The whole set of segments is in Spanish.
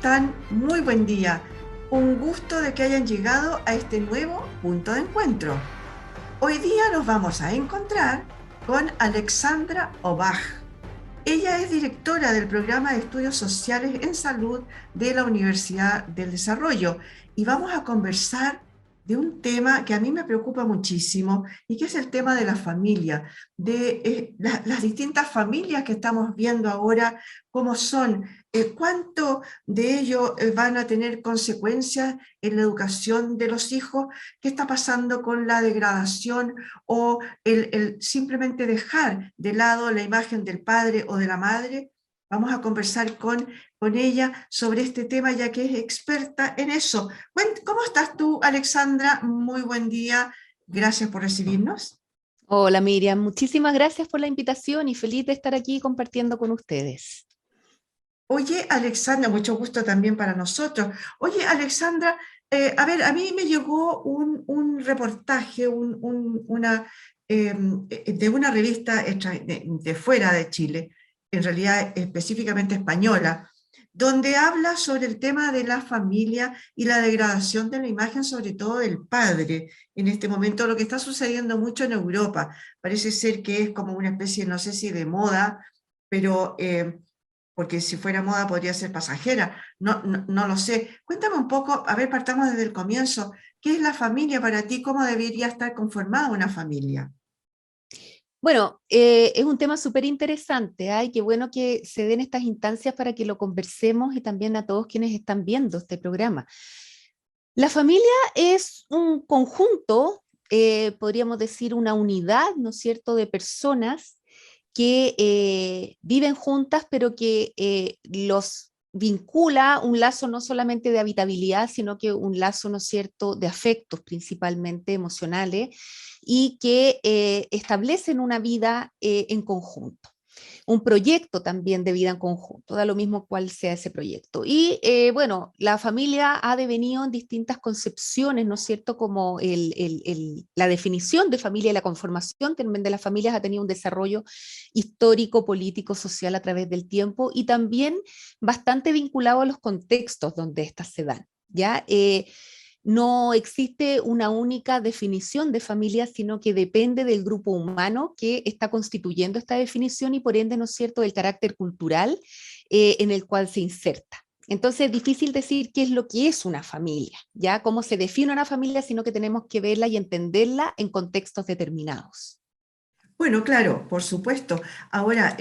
están? Muy buen día. Un gusto de que hayan llegado a este nuevo punto de encuentro. Hoy día nos vamos a encontrar con Alexandra Obaj. Ella es directora del programa de estudios sociales en salud de la Universidad del Desarrollo y vamos a conversar de un tema que a mí me preocupa muchísimo y que es el tema de la familia, de las distintas familias que estamos viendo ahora, cómo son, cuánto de ello van a tener consecuencias en la educación de los hijos, qué está pasando con la degradación o el simplemente dejar de lado la imagen del padre o de la madre. Vamos a conversar con ella sobre este tema, ya que es experta en eso. ¿Cómo estás tú, Alexandra? Muy buen día. Gracias por recibirnos. Hola Miriam, muchísimas gracias por la invitación y feliz de estar aquí compartiendo con ustedes. Oye, Alexandra, mucho gusto también para nosotros. Oye, Alexandra, a ver, a mí me llegó un reportaje, de una revista de fuera de Chile, en realidad específicamente española, donde habla sobre el tema de la familia y la degradación de la imagen, sobre todo del padre. En este momento, lo que está sucediendo mucho en Europa, parece ser que es como una especie, no sé si de moda, pero porque si fuera moda podría ser pasajera, no lo sé. Cuéntame un poco, a ver, partamos desde el comienzo. ¿Qué es la familia para ti? ¿Cómo debería estar conformada una familia? Bueno, es un tema súper interesante, ¿ay? Qué bueno que se den estas instancias para que lo conversemos y también a todos quienes están viendo este programa. La familia es un conjunto, podríamos decir una unidad, ¿no es cierto?, de personas que viven juntas, pero que los vincula un lazo no solamente de habitabilidad, sino que un lazo, ¿no es cierto?, de afectos principalmente emocionales y que establecen una vida en conjunto. Un proyecto también de vida en conjunto, da lo mismo cuál sea ese proyecto. Y bueno, la familia ha devenido en distintas concepciones, ¿no es cierto? Como la definición de familia y la conformación también de las familias ha tenido un desarrollo histórico, político, social a través del tiempo y también bastante vinculado a los contextos donde éstas se dan, ¿ya? No existe una única definición de familia, sino que depende del grupo humano que está constituyendo esta definición y por ende, ¿no es cierto?, del carácter cultural en el cual se inserta. Entonces es difícil decir qué es lo que es una familia, ya cómo se define una familia, sino que tenemos que verla y entenderla en contextos determinados. Bueno, claro, por supuesto. Ahora,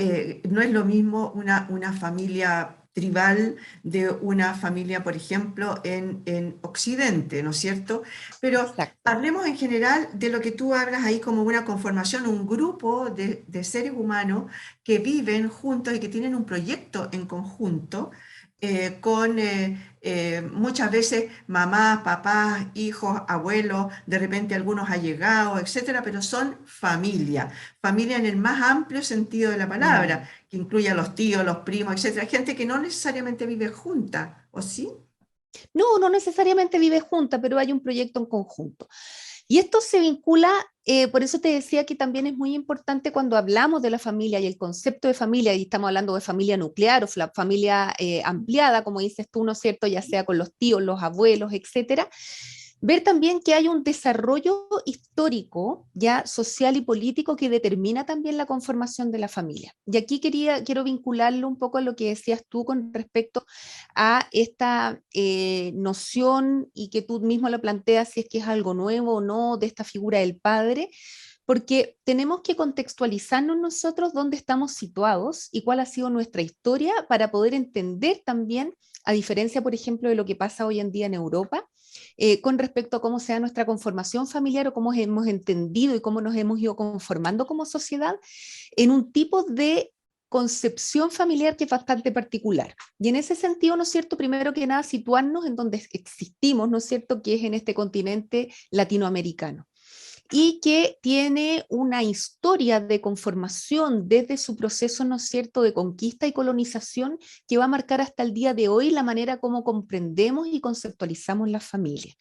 no es lo mismo una familia tribal de una familia, por ejemplo, en Occidente, ¿no es cierto? Pero Exacto. hablemos en general de lo que tú hablas ahí como una conformación, un grupo de seres humanos que viven juntos y que tienen un proyecto en conjunto. Con muchas veces mamás, papás, hijos, abuelos, de repente algunos allegados, etcétera, pero son familia. Familia en el más amplio sentido de la Mm. palabra, que incluye a los tíos, los primos, etcétera. Gente que no necesariamente vive junta, ¿o sí? No, no necesariamente vive junta, pero hay un proyecto en conjunto. Y esto se vincula, por eso te decía que también es muy importante cuando hablamos de la familia y el concepto de familia, y estamos hablando de familia nuclear o familia ampliada, como dices tú, ¿no es cierto?, ya sea con los tíos, los abuelos, etcétera. Ver también que hay un desarrollo histórico, ya social y político, que determina también la conformación de la familia. Y aquí quiero vincularlo un poco a lo que decías tú con respecto a esta noción y que tú mismo lo planteas si es que es algo nuevo o no de esta figura del padre, porque tenemos que contextualizarnos nosotros dónde estamos situados y cuál ha sido nuestra historia para poder entender también, a diferencia, por ejemplo, de lo que pasa hoy en día en Europa, con respecto a cómo sea nuestra conformación familiar o cómo hemos entendido y cómo nos hemos ido conformando como sociedad en un tipo de concepción familiar que es bastante particular. Y en ese sentido, ¿no es cierto? Primero que nada, situarnos en donde existimos, ¿no es cierto? Que es en este continente latinoamericano. y que tiene una historia de conformación desde su proceso, ¿no es cierto?, de conquista y colonización que va a marcar hasta el día de hoy la manera como comprendemos y conceptualizamos la familia.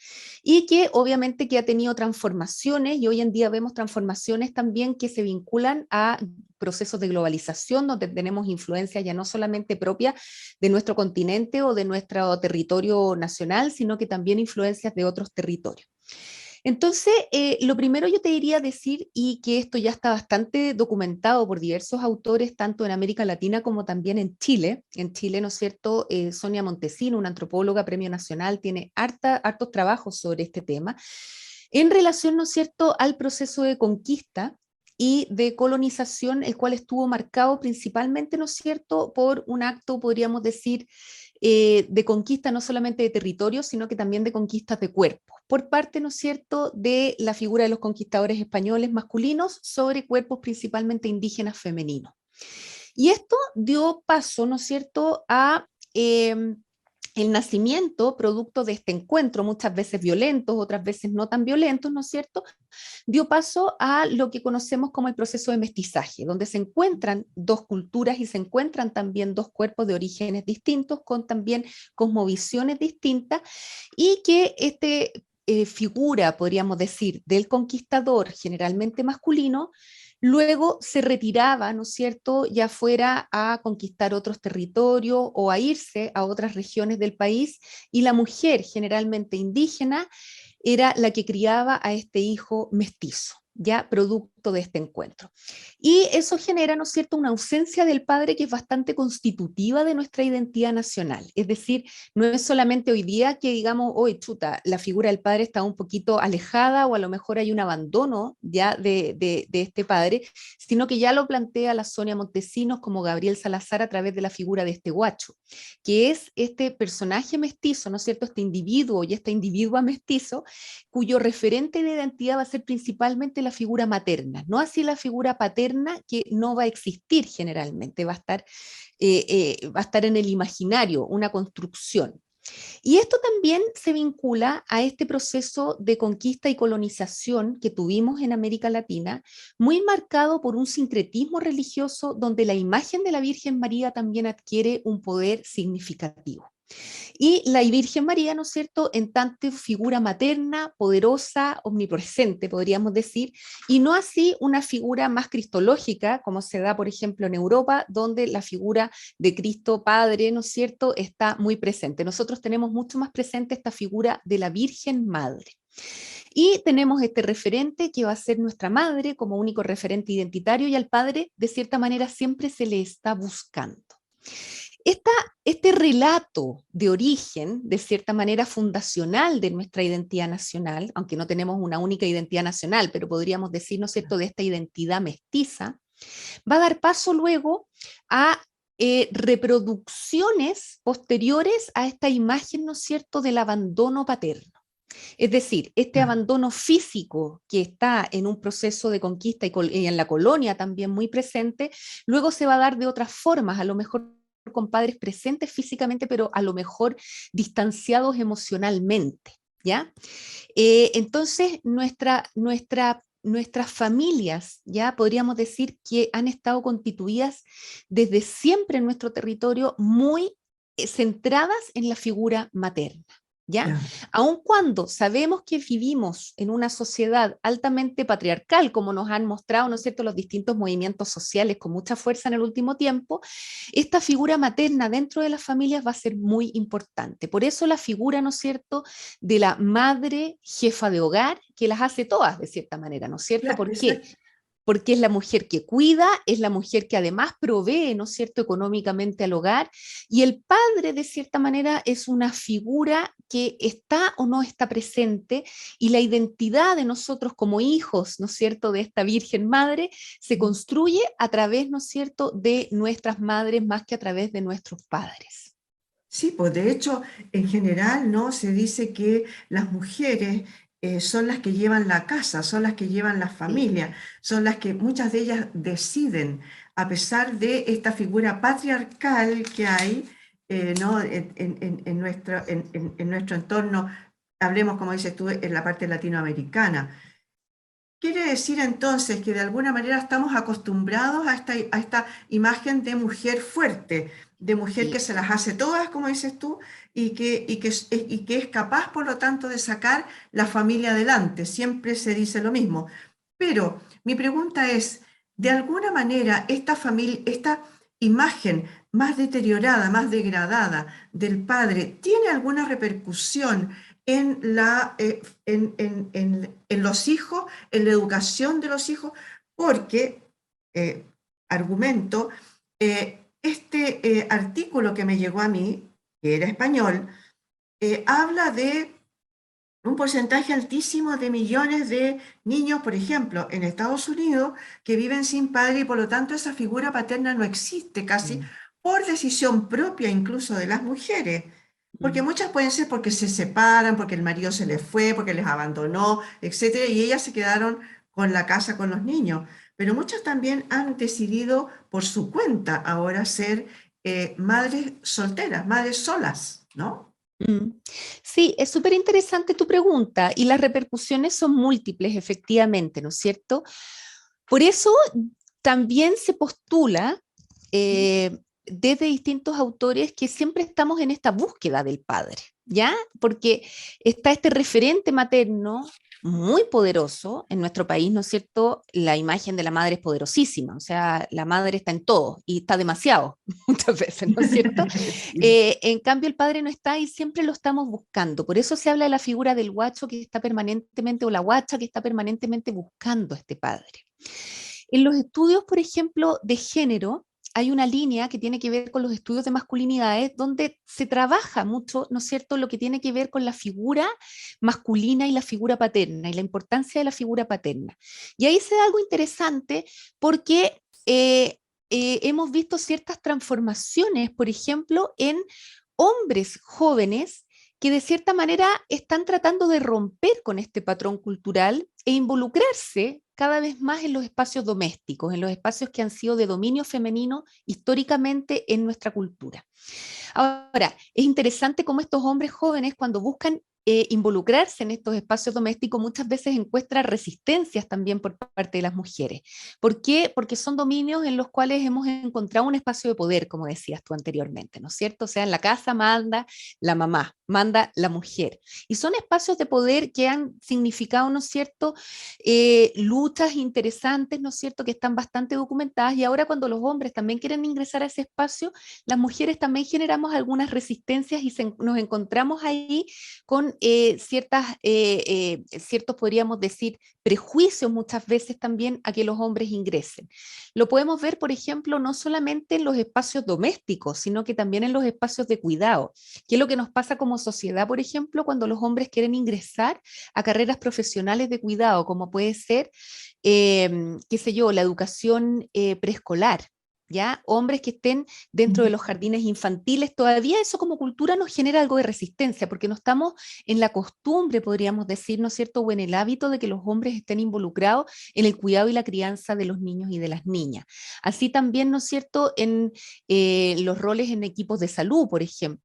Y que obviamente que ha tenido transformaciones y hoy en día vemos transformaciones también que se vinculan a procesos de globalización, donde tenemos influencia ya no solamente propia de nuestro continente o de nuestro territorio nacional, sino que también influencias de otros territorios. Entonces, lo primero yo te diría decir, y que esto ya está bastante documentado por diversos autores, tanto en América Latina como también en Chile. En Chile, ¿no es cierto? Sonia Montesino, una antropóloga, premio nacional, tiene hartos trabajos sobre este tema, en relación, ¿no es cierto?, al proceso de conquista y de colonización, el cual estuvo marcado principalmente, ¿no es cierto?, por un acto, podríamos decir, de conquista no solamente de territorios, sino que también de conquistas de cuerpos, por parte, ¿no es cierto?, de la figura de los conquistadores españoles masculinos sobre cuerpos principalmente indígenas femeninos. Y esto dio paso, ¿no es cierto?, a el nacimiento, producto de este encuentro, muchas veces violentos, otras veces no tan violentos, ¿no es cierto?, dio paso a lo que conocemos como el proceso de mestizaje, donde se encuentran dos culturas y se encuentran también dos cuerpos de orígenes distintos, con también cosmovisiones distintas, y que figura, podríamos decir, del conquistador, generalmente masculino, luego se retiraba, ¿no es cierto?, ya fuera a conquistar otros territorios o a irse a otras regiones del país, y la mujer, generalmente indígena, era la que criaba a este hijo mestizo, ya producto de este encuentro. Y eso genera, ¿no es cierto?, una ausencia del padre que es bastante constitutiva de nuestra identidad nacional. Es decir, no es solamente hoy día que digamos, hoy chuta, la figura del padre está un poquito alejada o a lo mejor hay un abandono ya de este padre, sino que ya lo plantea la Sonia Montesinos como Gabriel Salazar a través de la figura de este guacho, que es este personaje mestizo, ¿no es cierto?, este individuo y esta individua mestizo, cuyo referente de identidad va a ser principalmente la figura materna, no así la figura paterna, que no va a existir generalmente, va a estar en el imaginario, una construcción. Y esto también se vincula a este proceso de conquista y colonización que tuvimos en América Latina, muy marcado por un sincretismo religioso donde la imagen de la Virgen María también adquiere un poder significativo. Y la Virgen María, ¿no es cierto?, en tanto figura materna, poderosa, omnipresente, podríamos decir, y no así una figura más cristológica, como se da, por ejemplo, en Europa, donde la figura de Cristo Padre, ¿no es cierto?, está muy presente. Nosotros tenemos mucho más presente esta figura de la Virgen Madre. Y tenemos este referente que va a ser nuestra madre como único referente identitario, y al padre, de cierta manera, siempre se le está buscando. Esta, este relato de origen, de cierta manera fundacional de nuestra identidad nacional, aunque no tenemos una única identidad nacional, pero podríamos decir, ¿no es cierto?, de esta identidad mestiza, va a dar paso luego a reproducciones posteriores a esta imagen, ¿no es cierto?, del abandono paterno. Es decir, este abandono físico que está en un proceso de conquista y en la colonia también muy presente, luego se va a dar de otras formas, a lo mejor con padres presentes físicamente, pero a lo mejor distanciados emocionalmente, ¿ya? Entonces, nuestras familias, ya podríamos decir que han estado constituidas desde siempre en nuestro territorio muy centradas en la figura materna. ¿Ya? Ya. Aun cuando sabemos que vivimos en una sociedad altamente patriarcal, como nos han mostrado, ¿no es cierto?, los distintos movimientos sociales con mucha fuerza en el último tiempo, esta figura materna dentro de las familias va a ser muy importante. Por eso la figura, ¿no es cierto?, de la madre jefa de hogar, que las hace todas de cierta manera, ¿no es cierto? ¿Por qué? Exacto. Porque es la mujer que cuida, es la mujer que además provee, ¿no es cierto?, económicamente al hogar, y el padre, de cierta manera, es una figura que está o no está presente, y la identidad de nosotros como hijos, ¿no es cierto?, de esta Virgen Madre, se construye a través, ¿no es cierto?, de nuestras madres más que a través de nuestros padres. Sí, pues de hecho, en general, ¿no? Se dice que las mujeres son las que llevan la casa, son las que llevan la Sí. familia, son las que muchas de ellas deciden, a pesar de esta figura patriarcal que hay, ¿no? En nuestro entorno, hablemos, como dices tú, en la parte latinoamericana. quiere decir entonces que de alguna manera estamos acostumbrados a esta imagen de mujer fuerte, de mujer que Sí. se las hace todas, como dices tú, y que es capaz, por lo tanto, de sacar la familia adelante. Siempre se dice lo mismo. Pero mi pregunta es, de alguna manera, esta familia, esta imagen más deteriorada, más degradada del padre, ¿tiene alguna repercusión en en los hijos, en la educación de los hijos? Porque, eh, argumento, este artículo que me llegó a mí, que era español, habla de un porcentaje altísimo de millones de niños, por ejemplo, en Estados Unidos, que viven sin padre y por lo tanto esa figura paterna no existe casi Mm, por decisión propia incluso de las mujeres. Porque mm. muchas pueden ser porque se separan, porque el marido se les fue, porque les abandonó, etcétera, y ellas se quedaron con la casa, con los niños. Pero muchas también han decidido por su cuenta ahora ser madres solteras, madres solas, ¿no? Mm. Sí, es súper interesante tu pregunta y las repercusiones son múltiples, efectivamente, ¿no es cierto? Por eso también se postula desde distintos autores que siempre estamos en esta búsqueda del padre, ¿ya? Porque está este referente materno muy poderoso en nuestro país, ¿no es cierto? La imagen de la madre es poderosísima, o sea, la madre está en todo y está demasiado muchas veces, ¿no es cierto? Sí. En cambio, el padre no está y siempre lo estamos buscando. Por eso se habla de la figura del guacho que está permanentemente, o la guacha que está permanentemente buscando a este padre. En los estudios, por ejemplo, de género, hay una línea que tiene que ver con los estudios de masculinidades, donde se trabaja mucho, ¿no es cierto?, lo que tiene que ver con la figura masculina y la figura paterna, y la importancia de la figura paterna. Y ahí se da algo interesante porque hemos visto ciertas transformaciones, por ejemplo, en hombres jóvenes que de cierta manera están tratando de romper con este patrón cultural e involucrarse cada vez más en los espacios domésticos, en los espacios que han sido de dominio femenino históricamente en nuestra cultura. Ahora, es interesante cómo estos hombres jóvenes, cuando buscan involucrarse en estos espacios domésticos, muchas veces encuentran resistencias también por parte de las mujeres. ¿Por qué? Porque son dominios en los cuales hemos encontrado un espacio de poder, como decías tú anteriormente, ¿no es cierto? O sea, en la casa manda la mamá, manda la mujer. Y son espacios de poder que han significado, ¿no es cierto?, luchas interesantes, ¿no es cierto?, que están bastante documentadas. Y ahora cuando los hombres también quieren ingresar a ese espacio, las mujeres también generamos algunas resistencias y nos encontramos ahí con ciertos, podríamos decir, prejuicios muchas veces también a que los hombres ingresen. Lo podemos ver, por ejemplo, no solamente en los espacios domésticos, sino que también en los espacios de cuidado, que es lo que nos pasa como sociedad, por ejemplo, cuando los hombres quieren ingresar a carreras profesionales de cuidado, como puede ser, qué sé yo, la educación preescolar. ¿Ya? Hombres que estén dentro de los jardines infantiles, todavía eso como cultura nos genera algo de resistencia, porque no estamos en la costumbre, podríamos decir, ¿no es cierto?, o en el hábito de que los hombres estén involucrados en el cuidado y la crianza de los niños y de las niñas. Así también, ¿no es cierto?, en los roles en equipos de salud, por ejemplo.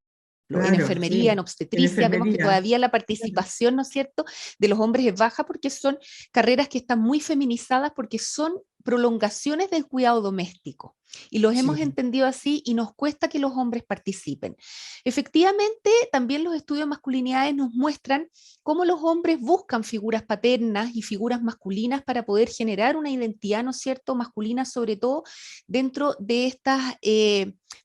En Claro, enfermería, en sí, en obstetricia, vemos que enfermería. todavía la participación, ¿no es cierto?, de los hombres es baja porque son carreras que están muy feminizadas, porque son prolongaciones del cuidado doméstico. Y los hemos Sí. entendido así y nos cuesta que los hombres participen. Efectivamente, también los estudios de masculinidades nos muestran cómo los hombres buscan figuras paternas y figuras masculinas para poder generar una identidad, ¿no es cierto?, masculina, sobre todo dentro de estas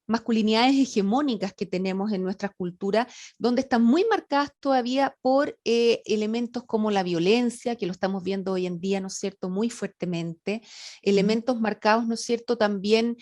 masculinidades hegemónicas que tenemos en nuestra cultura, donde están muy marcadas todavía por elementos como la violencia, que lo estamos viendo hoy en día, ¿no es cierto?, muy fuertemente, Ujú. elementos marcados, ¿no es cierto?, también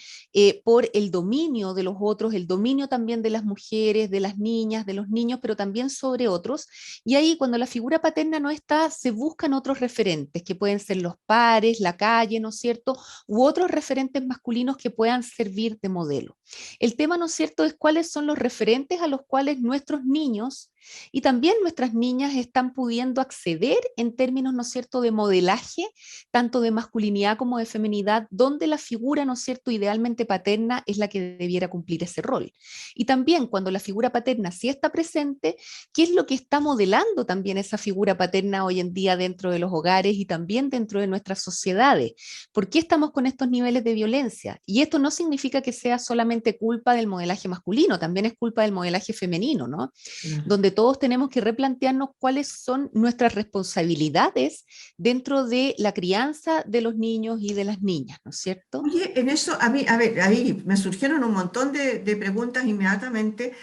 por el dominio de los otros, el dominio también de las mujeres, de las niñas, de los niños, pero también sobre otros. Y ahí cuando la figura paterna no está, se buscan otros referentes, que pueden ser los pares, la calle, ¿no es cierto?, u otros referentes masculinos que puedan servir de modelo. El tema, ¿no es cierto?, es cuáles son los referentes a los cuales nuestros niños Y también nuestras niñas están pudiendo acceder en términos, ¿no es cierto?, de modelaje, tanto de masculinidad como de feminidad, donde la figura, ¿no es cierto?, idealmente paterna es la que debiera cumplir ese rol. Y también cuando la figura paterna sí está presente, ¿qué es lo que está modelando también esa figura paterna hoy en día dentro de los hogares y también dentro de nuestras sociedades? ¿Por qué estamos con estos niveles de violencia? Y esto no significa que sea solamente culpa del modelaje masculino, también es culpa del modelaje femenino, ¿no? Claro. Donde todos tenemos que replantearnos cuáles son nuestras responsabilidades dentro de la crianza de los niños y de las niñas, ¿no es cierto? Oye, en eso, a mí, a ver, ahí me surgieron un montón de preguntas inmediatamente.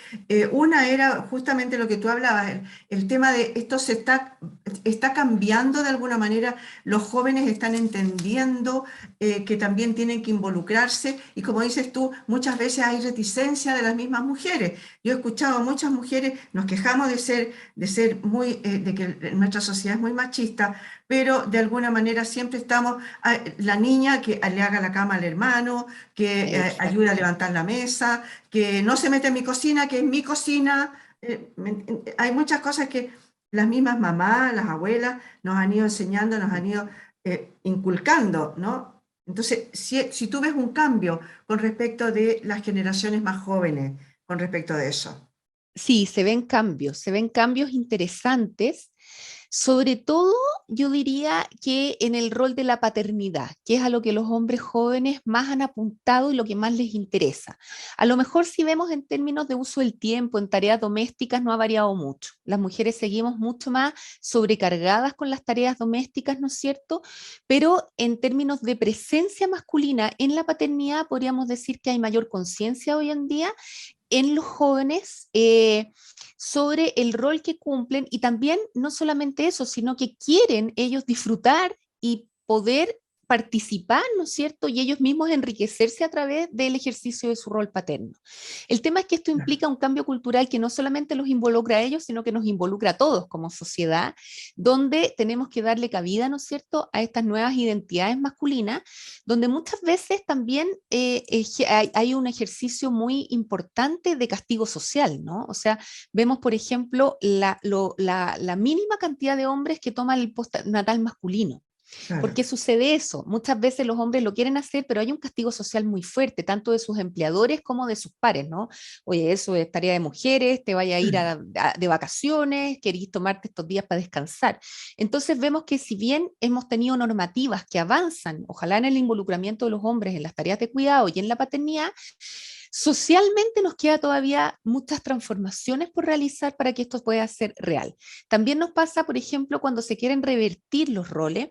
Una era justamente lo que tú hablabas, el tema de esto está cambiando de alguna manera, los jóvenes están entendiendo que también tienen que involucrarse y como dices tú, muchas veces hay reticencia de las mismas mujeres. Yo he escuchado a muchas mujeres, nos quejamos de ser muy, de que nuestra sociedad es muy machista, pero de alguna manera siempre estamos la niña que le haga la cama al hermano, que ayude a Exacto. levantar la mesa, que no se mete en mi cocina, que es mi cocina. Hay muchas cosas que las mismas mamás, las abuelas nos han ido enseñando, nos han ido inculcando, ¿no? Entonces, si tú ves un cambio con respecto de las generaciones más jóvenes, con respecto de eso. Sí, se ven cambios interesantes. Sobre todo, yo diría que en el rol de la paternidad, que es a lo que los hombres jóvenes más han apuntado y lo que más les interesa. A lo mejor si vemos en términos de uso del tiempo en tareas domésticas no ha variado mucho. Las mujeres seguimos mucho más sobrecargadas con las tareas domésticas, ¿no es cierto? Pero en términos de presencia masculina en la paternidad podríamos decir que hay mayor conciencia hoy en día en los jóvenes sobre el rol que cumplen y también no solamente eso, sino que quieren ellos disfrutar y poder participar, ¿no es cierto? Y ellos mismos enriquecerse a través del ejercicio de su rol paterno. El tema es que esto implica un cambio cultural que no solamente los involucra a ellos, sino que nos involucra a todos como sociedad, donde tenemos que darle cabida, ¿no es cierto?, a estas nuevas identidades masculinas, donde muchas veces también hay un ejercicio muy importante de castigo social, ¿no? O sea, vemos, por ejemplo, la mínima cantidad de hombres que toman el postnatal masculino. ¿Por Claro. qué sucede eso? Muchas veces los hombres lo quieren hacer, pero hay un castigo social muy fuerte, tanto de sus empleadores como de sus pares, ¿no? Oye, eso es tarea de mujeres, te vaya a ir de vacaciones, querís tomarte estos días para descansar. Entonces vemos que si bien hemos tenido normativas que avanzan, ojalá en el involucramiento de los hombres en las tareas de cuidado y en la paternidad, socialmente nos queda todavía muchas transformaciones por realizar para que esto pueda ser real. También nos pasa, por ejemplo, cuando se quieren revertir los roles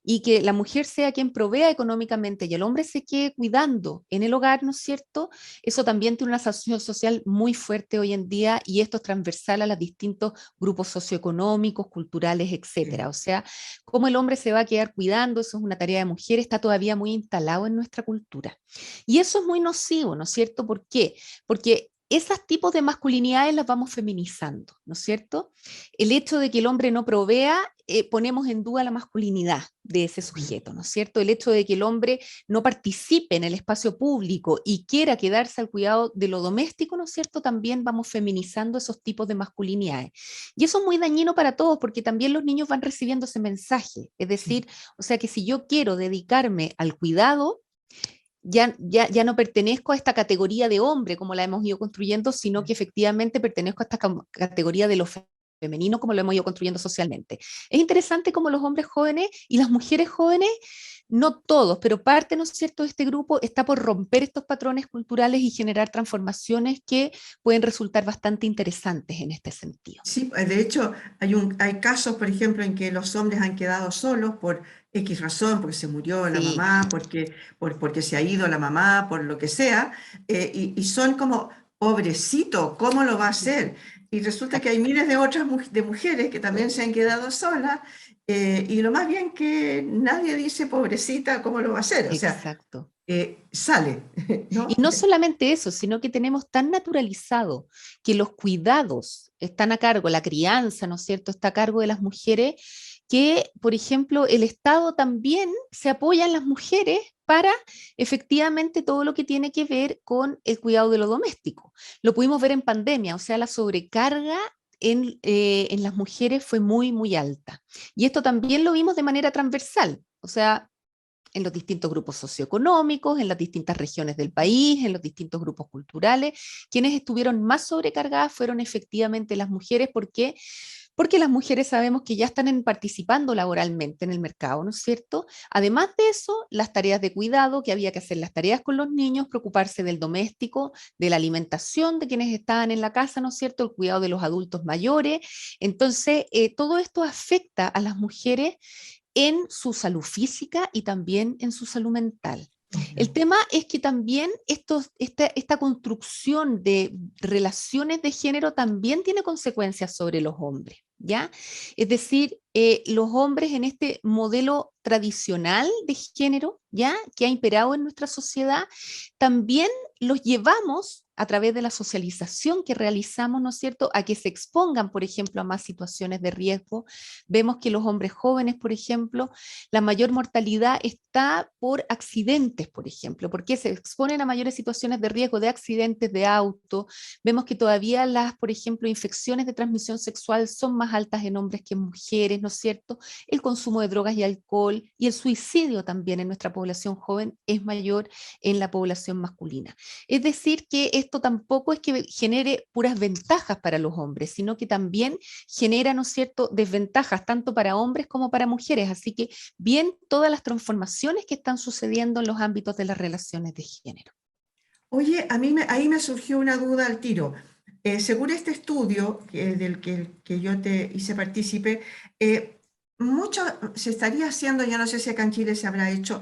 y que la mujer sea quien provea económicamente y el hombre se quede cuidando en el hogar, ¿no es cierto? Eso también tiene una sanción social muy fuerte hoy en día y esto es transversal a los distintos grupos socioeconómicos, culturales, etcétera. O sea, cómo el hombre se va a quedar cuidando, eso es una tarea de mujer, está todavía muy instalado en nuestra cultura. Y eso es muy nocivo, ¿no es cierto? ¿Por qué? Porque esos tipos de masculinidades las vamos feminizando, ¿no es cierto? El hecho de que el hombre no provea, ponemos en duda la masculinidad de ese sujeto, ¿no es cierto? El hecho de que el hombre no participe en el espacio público y quiera quedarse al cuidado de lo doméstico, ¿no es cierto? También vamos feminizando esos tipos de masculinidades. Y eso es muy dañino para todos porque también los niños van recibiendo ese mensaje. Es decir, o sea que si yo quiero dedicarme al cuidado, ya no pertenezco a esta categoría de hombre como la hemos ido construyendo, sino que efectivamente pertenezco a esta categoría de lo femenino como lo hemos ido construyendo socialmente. Es interesante cómo los hombres jóvenes y las mujeres jóvenes, no todos, pero parte, ¿no es cierto?, de este grupo está por romper estos patrones culturales y generar transformaciones que pueden resultar bastante interesantes en este sentido. Sí, de hecho, hay casos, por ejemplo, en que los hombres han quedado solos por X razón, porque se murió la Sí, mamá, porque se ha ido la mamá, por lo que sea, y son como, pobrecito, ¿cómo lo va a hacer? Y resulta que hay exacto, miles de otras de mujeres que también se han quedado solas, y lo más bien que nadie dice, pobrecita, ¿cómo lo va a hacer? O sea, exacto. sale, Y ¿no? no solamente eso, sino que tenemos tan naturalizado que los cuidados están a cargo, la crianza, ¿no es cierto?, está a cargo de las mujeres, que, por ejemplo, el Estado también se apoya en las mujeres para efectivamente todo lo que tiene que ver con el cuidado de lo doméstico. Lo pudimos ver en pandemia, o sea, la sobrecarga en las mujeres fue muy, muy alta. Y esto también lo vimos de manera transversal, o sea, en los distintos grupos socioeconómicos, en las distintas regiones del país, en los distintos grupos culturales. Quienes estuvieron más sobrecargadas fueron efectivamente las mujeres. ¿Por qué? Porque las mujeres sabemos que ya están participando laboralmente en el mercado, ¿no es cierto? Además de eso, las tareas de cuidado, que había que hacer las tareas con los niños, preocuparse del doméstico, de la alimentación de quienes estaban en la casa, ¿no es cierto? El cuidado de los adultos mayores. Entonces, todo esto afecta a las mujeres en su salud física y también en su salud mental. El tema es que también esta construcción de relaciones de género también tiene consecuencias sobre los hombres, ¿ya? Es decir, los hombres en este modelo tradicional de género, ¿ya? Que ha imperado en nuestra sociedad, también los llevamos a través de la socialización que realizamos, ¿no es cierto?, a que se expongan, por ejemplo, a más situaciones de riesgo. Vemos que los hombres jóvenes, por ejemplo, la mayor mortalidad está por accidentes, por ejemplo, porque se exponen a mayores situaciones de riesgo de accidentes de auto. Vemos que todavía las, por ejemplo, infecciones de transmisión sexual son más altas en hombres que en mujeres, ¿no es cierto? El consumo de drogas y alcohol y el suicidio también en nuestra población joven es mayor en la población masculina. Es decir, que esto tampoco es que genere puras ventajas para los hombres, sino que también genera, ¿no es cierto?, desventajas tanto para hombres como para mujeres. Así que bien todas las transformaciones que están sucediendo en los ámbitos de las relaciones de género. Oye, ahí me surgió una duda al tiro. Según este estudio del que yo te hice partícipe, mucho se estaría haciendo, yo no sé si acá en Chile se habrá hecho,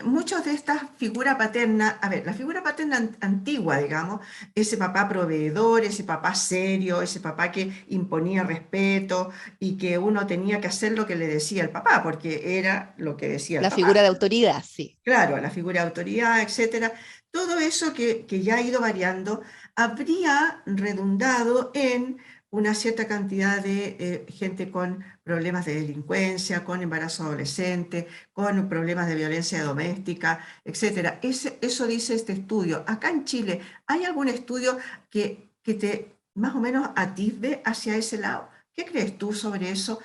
muchos de estas figuras paternas, a ver, la figura paterna antigua, digamos, ese papá proveedor, ese papá serio, ese papá que imponía respeto y que uno tenía que hacer lo que le decía el papá, porque era lo que decía el La figura papá. de autoridad, sí. Claro, la figura de autoridad, etcétera. Todo eso que ya ha ido variando habría redundado en una cierta cantidad de gente con problemas de delincuencia, con embarazo adolescente, con problemas de violencia doméstica, etcétera. Eso dice este estudio. Acá en Chile, ¿hay algún estudio que te más o menos atisbe hacia ese lado? ¿Qué crees tú sobre eso?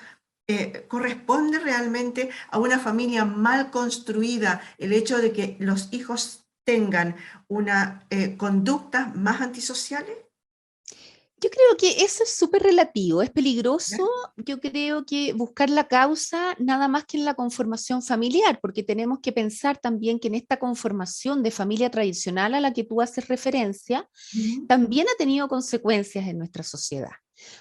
¿Corresponde realmente a una familia mal construida el hecho de que los hijos tengan una conductas más antisociales? Yo creo que eso es súper relativo, es ¿Ya? peligroso. Yo creo que buscar la causa nada más que en la conformación familiar, porque tenemos que pensar también que en esta conformación de familia tradicional a la que tú haces referencia, Ujú. también ha tenido consecuencias en nuestra sociedad.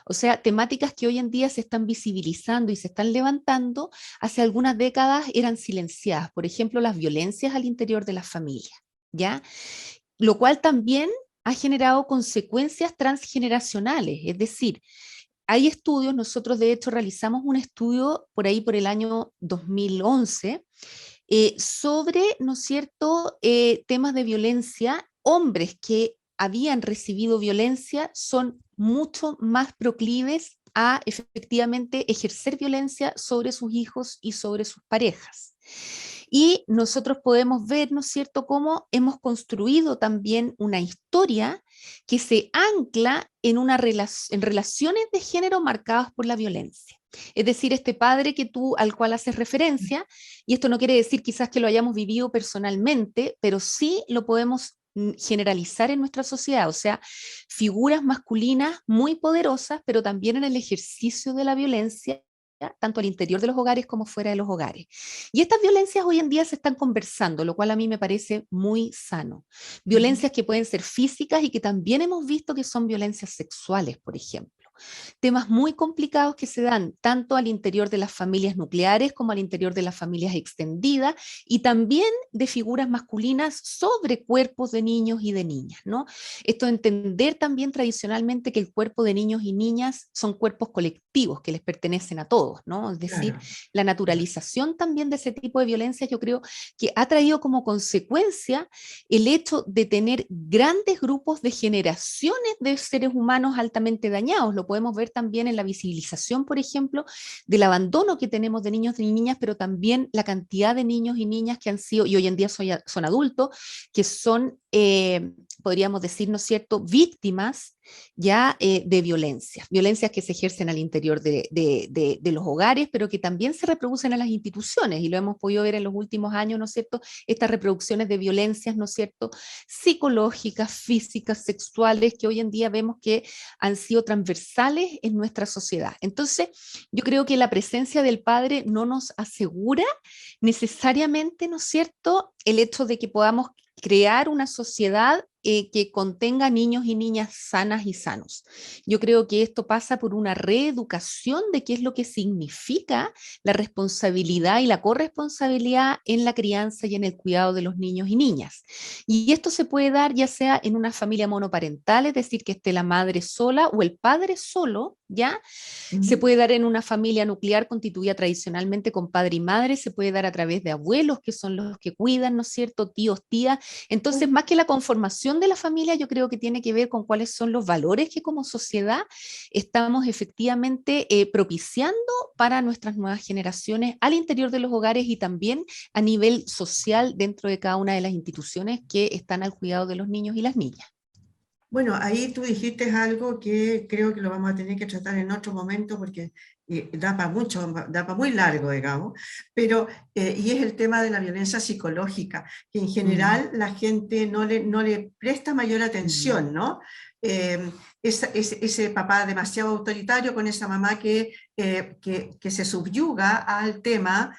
O sea, temáticas que hoy en día se están visibilizando y se están levantando, hace algunas décadas eran silenciadas. Por ejemplo, las violencias al interior de las familias, ¿ya? Lo cual también ha generado consecuencias transgeneracionales, es decir, hay estudios, nosotros de hecho realizamos un estudio por ahí por el año 2011 sobre, ¿no es cierto?, temas de violencia. Hombres que habían recibido violencia son mucho más proclives a efectivamente ejercer violencia sobre sus hijos y sobre sus parejas. Y nosotros podemos ver, ¿no es cierto?, cómo hemos construido también una historia que se ancla en, en relaciones de género marcadas por la violencia. Es decir, este padre que tú, al cual haces referencia, y esto no quiere decir quizás que lo hayamos vivido personalmente, pero sí lo podemos generalizar en nuestra sociedad, o sea, figuras masculinas muy poderosas, pero también en el ejercicio de la violencia, tanto al interior de los hogares como fuera de los hogares. Y estas violencias hoy en día se están conversando, lo cual a mí me parece muy sano. Ujú. Violencias que pueden ser físicas y que también hemos visto que son violencias sexuales, por ejemplo. Temas muy complicados que se dan tanto al interior de las familias nucleares como al interior de las familias extendidas y también de figuras masculinas sobre cuerpos de niños y de niñas, ¿no? Esto de entender también tradicionalmente que el cuerpo de niños y niñas son cuerpos colectivos que les pertenecen a todos, ¿no? Es decir, Claro. la naturalización también de ese tipo de violencia yo creo que ha traído como consecuencia el hecho de tener grandes grupos de generaciones de seres humanos altamente dañados. Lo podemos ver también en la visibilización, por ejemplo, del abandono que tenemos de niños y niñas, pero también la cantidad de niños y niñas que han sido, y hoy en día son adultos, que son podríamos decir, ¿no es cierto?, víctimas ya de violencias que se ejercen al interior de los hogares, pero que también se reproducen en las instituciones, y lo hemos podido ver en los últimos años, ¿no es cierto?, estas reproducciones de violencias, ¿no es cierto?, psicológicas, físicas, sexuales, que hoy en día vemos que han sido transversales en nuestra sociedad. Entonces, yo creo que la presencia del padre no nos asegura necesariamente, ¿no es cierto?, el hecho de que podamos crear una sociedad que contenga niños y niñas sanas y sanos. Yo creo que esto pasa por una reeducación de qué es lo que significa la responsabilidad y la corresponsabilidad en la crianza y en el cuidado de los niños y niñas. Y esto se puede dar ya sea en una familia monoparental, es decir, que esté la madre sola o el padre solo, ¿ya? Se puede dar en una familia nuclear constituida tradicionalmente con padre y madre, se puede dar a través de abuelos, que son los que cuidan, ¿no es cierto?, tíos, tías. Entonces, más que la conformación de la familia, yo creo que tiene que ver con cuáles son los valores que como sociedad estamos efectivamente propiciando para nuestras nuevas generaciones al interior de los hogares y también a nivel social dentro de cada una de las instituciones que están al cuidado de los niños y las niñas. Bueno, ahí tú dijiste algo que creo que lo vamos a tener que tratar en otro momento porque da para mucho, da para muy largo, digamos, pero, y es el tema de la violencia psicológica, que en general la gente no le presta mayor atención, ¿no? Ese papá demasiado autoritario con esa mamá que se subyuga al tema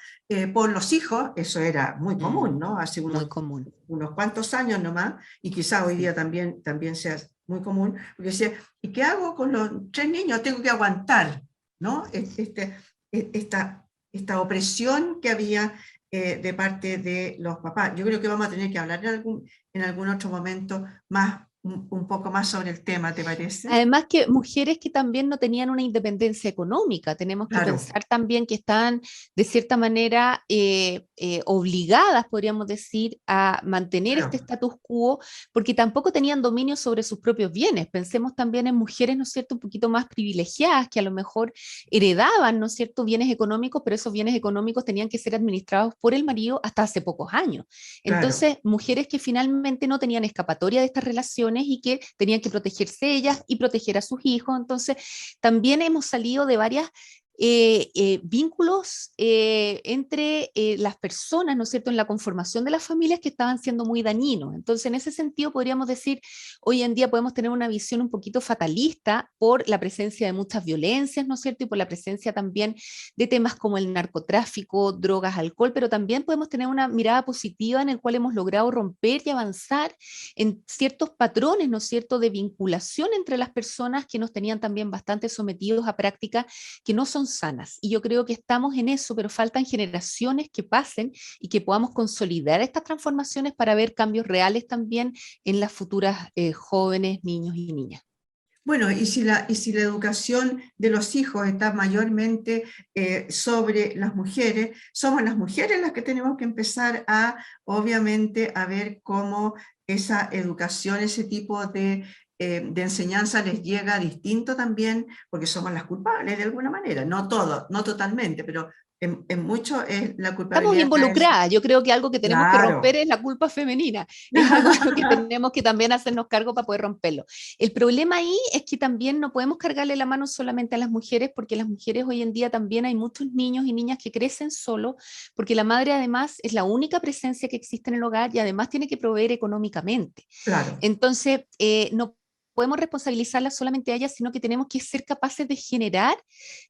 por los hijos, eso era muy común, ¿no? Hace Muy común. unos cuantos años nomás, y quizá hoy día también sea muy común, porque decía, ¿y qué hago con los 3 niños? Tengo que aguantar, ¿no? Esta opresión que había de parte de los papás. Yo creo que vamos a tener que hablar en algún otro momento más, un poco más sobre el tema, ¿te parece? Además que mujeres que también no tenían una independencia económica, tenemos que Claro, pensar también que están de cierta manera obligadas, podríamos decir, a mantener este claro, status quo, porque tampoco tenían dominio sobre sus propios bienes. Pensemos también en mujeres, ¿no es cierto?, un poquito más privilegiadas, que a lo mejor heredaban, ¿no es cierto?, bienes económicos, pero esos bienes económicos tenían que ser administrados por el marido hasta hace pocos años. claro. Entonces, mujeres que finalmente no tenían escapatoria de estas relaciones y que tenían que protegerse ellas y proteger a sus hijos. Entonces, también hemos salido de varias vínculos entre las personas, ¿no es cierto?, en la conformación de las familias que estaban siendo muy dañinos. Entonces, en ese sentido, podríamos decir, hoy en día podemos tener una visión un poquito fatalista por la presencia de muchas violencias, ¿no es cierto?, y por la presencia también de temas como el narcotráfico, drogas, alcohol, pero también podemos tener una mirada positiva en el cual hemos logrado romper y avanzar en ciertos patrones, ¿no es cierto?, de vinculación entre las personas que nos tenían también bastante sometidos a prácticas que no son sanas. Y yo creo que estamos en eso, pero faltan generaciones que pasen y que podamos consolidar estas transformaciones para ver cambios reales también en las futuras jóvenes, niños y niñas. Bueno, y si la educación de los hijos está mayormente sobre las mujeres, somos las mujeres las que tenemos que empezar obviamente, a ver cómo esa educación, ese tipo de enseñanza les llega distinto también, porque somos las culpables de alguna manera, no todo, no totalmente, pero en mucho es la Estamos culpabilidad cae. involucradas. Yo creo que algo que tenemos que romper Claro. es la culpa femenina. Es algo de lo que tenemos que también hacernos cargo para poder romperlo. El problema ahí es que también no podemos cargarle la mano solamente a las mujeres, porque las mujeres hoy en día también hay muchos niños y niñas que crecen solos, porque la madre además es la única presencia que existe en el hogar y además tiene que proveer económicamente. Claro. Entonces, no podemos responsabilizarlas solamente a ellas, sino que tenemos que ser capaces de generar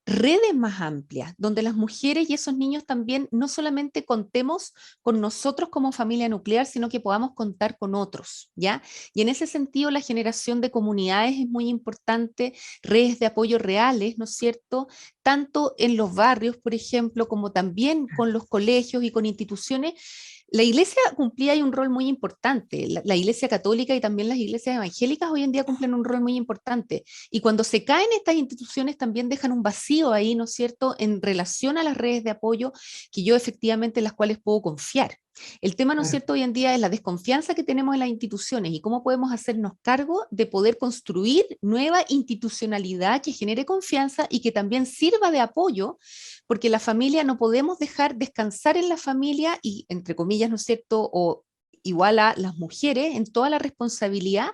redes más amplias, donde las mujeres y esos niños también no solamente contemos con nosotros como familia nuclear, sino que podamos contar con otros, ¿ya? Y en ese sentido, la generación de comunidades es muy importante, redes de apoyo reales, ¿no es cierto?, tanto en los barrios, por ejemplo, como también con los colegios y con instituciones. La iglesia cumplía ahí un rol muy importante, la iglesia católica y también las iglesias evangélicas hoy en día cumplen un rol muy importante, y cuando se caen estas instituciones también dejan un vacío ahí, ¿no es cierto?, en relación a las redes de apoyo que yo efectivamente en las cuales puedo confiar. El tema, ¿no es Claro. cierto?, hoy en día es la desconfianza que tenemos en las instituciones y cómo podemos hacernos cargo de poder construir nueva institucionalidad que genere confianza y que también sirva de apoyo, porque la familia no podemos dejar descansar en la familia y, entre comillas, ¿no es cierto?, o igual a las mujeres en toda la responsabilidad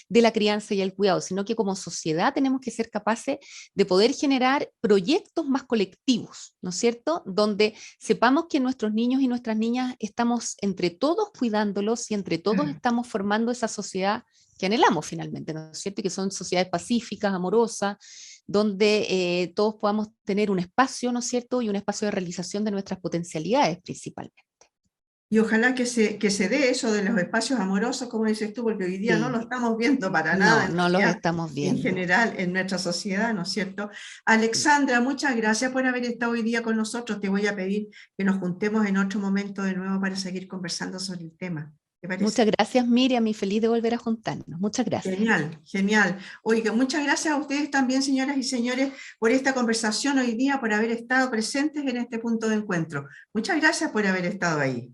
de la crianza y el cuidado, sino que como sociedad tenemos que ser capaces de poder generar proyectos más colectivos, ¿no es cierto? Donde sepamos que nuestros niños y nuestras niñas estamos entre todos cuidándolos y entre todos estamos formando esa sociedad que anhelamos finalmente, ¿no es cierto? Y que son sociedades pacíficas, amorosas, donde todos podamos tener un espacio, ¿no es cierto? Y un espacio de realización de nuestras potencialidades principalmente. Y ojalá que se dé eso de los espacios amorosos, como dices tú, porque hoy día no Sí, lo estamos viendo para nada no, en no los realidad, estamos en viendo. general en nuestra sociedad, ¿no es cierto? Sí. Alexandra, muchas gracias por haber estado hoy día con nosotros. Te voy a pedir que nos juntemos en otro momento de nuevo para seguir conversando sobre el tema. ¿Te parece? Muchas gracias, Miriam, y feliz de volver a juntarnos. Muchas gracias. Genial, genial. Oiga, muchas gracias a ustedes también, señoras y señores, por esta conversación hoy día, por haber estado presentes en este punto de encuentro. Muchas gracias por haber estado ahí.